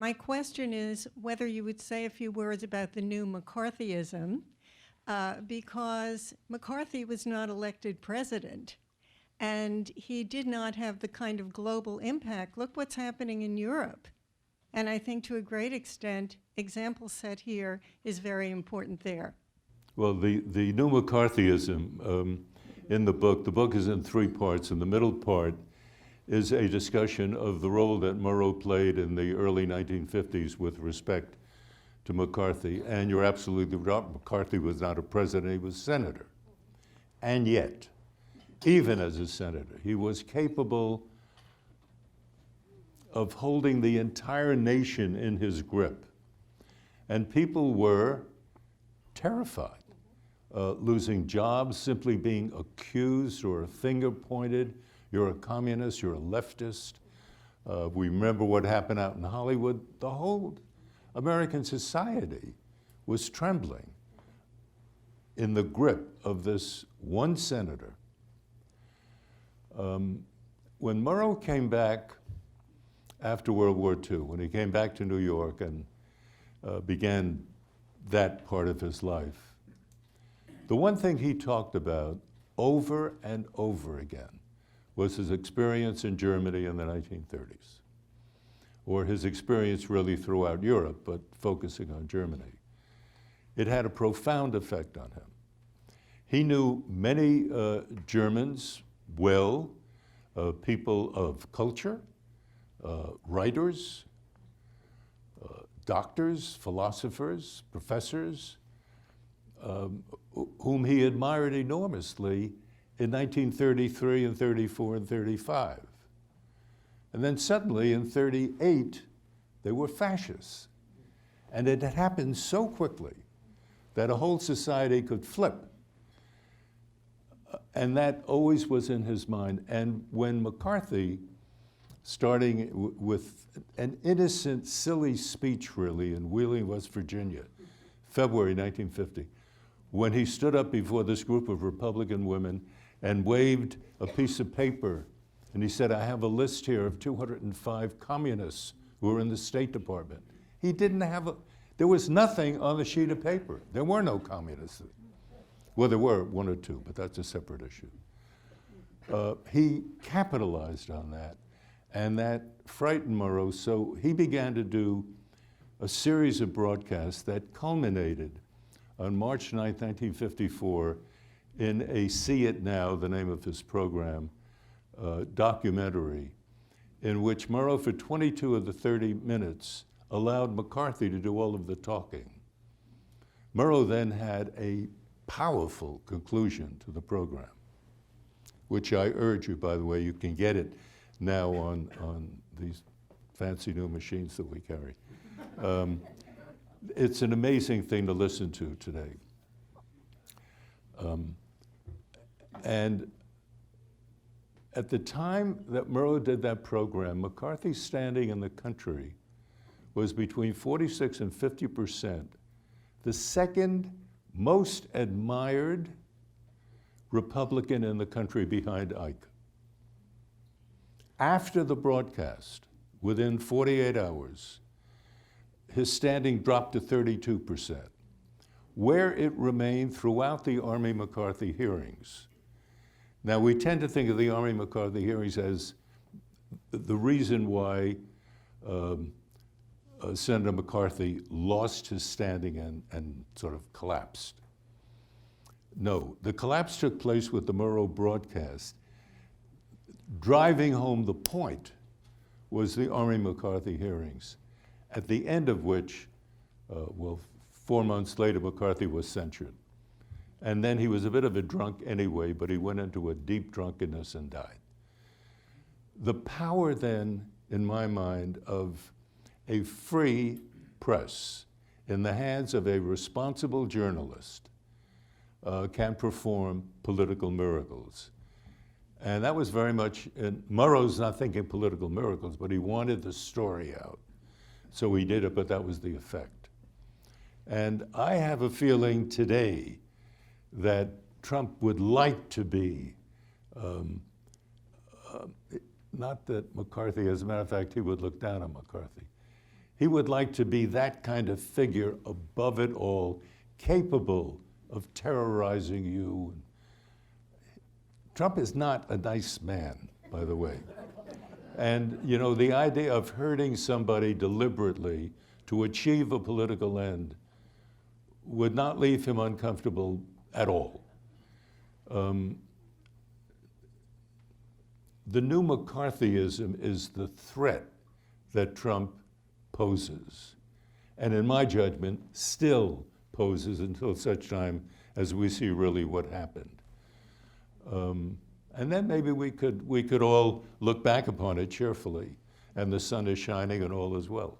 My question is whether you would say a few words about the new McCarthyism, because McCarthy was not elected president, and he did not have the kind of global impact. Look what's happening in Europe. And I think to a great extent, example set here is very important there. Well, the new McCarthyism in the book is in three parts. In the middle part is a discussion of the role that Murrow played in the early 1950s with respect to McCarthy. And you're absolutely right, McCarthy was not a president, he was a senator. And yet, even as a senator, he was capable of holding the entire nation in his grip. And people were terrified, losing jobs, simply being accused or a finger pointed. You're a communist, you're a leftist. We remember what happened out in Hollywood. The whole American society was trembling in the grip of this one senator. When Murrow came back after World War II, when he came back to New York and began that part of his life, the one thing he talked about over and over again was his experience in Germany in the 1930s, or his experience really throughout Europe, but focusing on Germany. It had a profound effect on him. He knew many Germans well, people of culture, writers, doctors, philosophers, professors, whom he admired enormously in 1933 and 34 and 35. And then suddenly in 38, they were fascists. And it had happened so quickly that a whole society could flip. And that always was in his mind. And when McCarthy, starting with an innocent, silly speech really in Wheeling, West Virginia, February 1950, when he stood up before this group of Republican women and waved a piece of paper, and he said, I have a list here of 205 communists who are in the State Department. He didn't have there was nothing on the sheet of paper. There were no communists. Well, there were one or two, but that's a separate issue. He capitalized on that, and that frightened Murrow, so he began to do a series of broadcasts that culminated on March 9, 1954, in a See It Now, the name of his program, documentary, in which Murrow, for 22 of the 30 minutes, allowed McCarthy to do all of the talking. Murrow then had a powerful conclusion to the program, which I urge you, by the way, you can get it now on these fancy new machines that we carry. It's an amazing thing to listen to today. And at the time that Murrow did that program, McCarthy's standing in the country was between 46 and 50%, the second most admired Republican in the country behind Ike. After the broadcast, within 48 hours, his standing dropped to 32%, where it remained throughout the Army-McCarthy hearings. Now, we tend to think of the Army-McCarthy hearings as the reason why Senator McCarthy lost his standing and sort of collapsed. No, the collapse took place with the Murrow broadcast. Driving home the point was the Army-McCarthy hearings, at the end of which, 4 months later, McCarthy was censured. And then he was a bit of a drunk anyway, but he went into a deep drunkenness and died. The power then, in my mind, of a free press in the hands of a responsible journalist can perform political miracles. And that was very much, and Murrow's not thinking political miracles, but he wanted the story out. So he did it, but that was the effect. And I have a feeling today that Trump would like to be, not that McCarthy, as a matter of fact, he would look down on McCarthy. He would like to be that kind of figure above it all, capable of terrorizing you. Trump is not a nice man, by the way. And you know, the idea of hurting somebody deliberately to achieve a political end would not leave him uncomfortable at all. The new McCarthyism is the threat that Trump poses, and in my judgment, still poses until such time as we see really what happened. And then maybe we could all look back upon it cheerfully, and the sun is shining and all is well.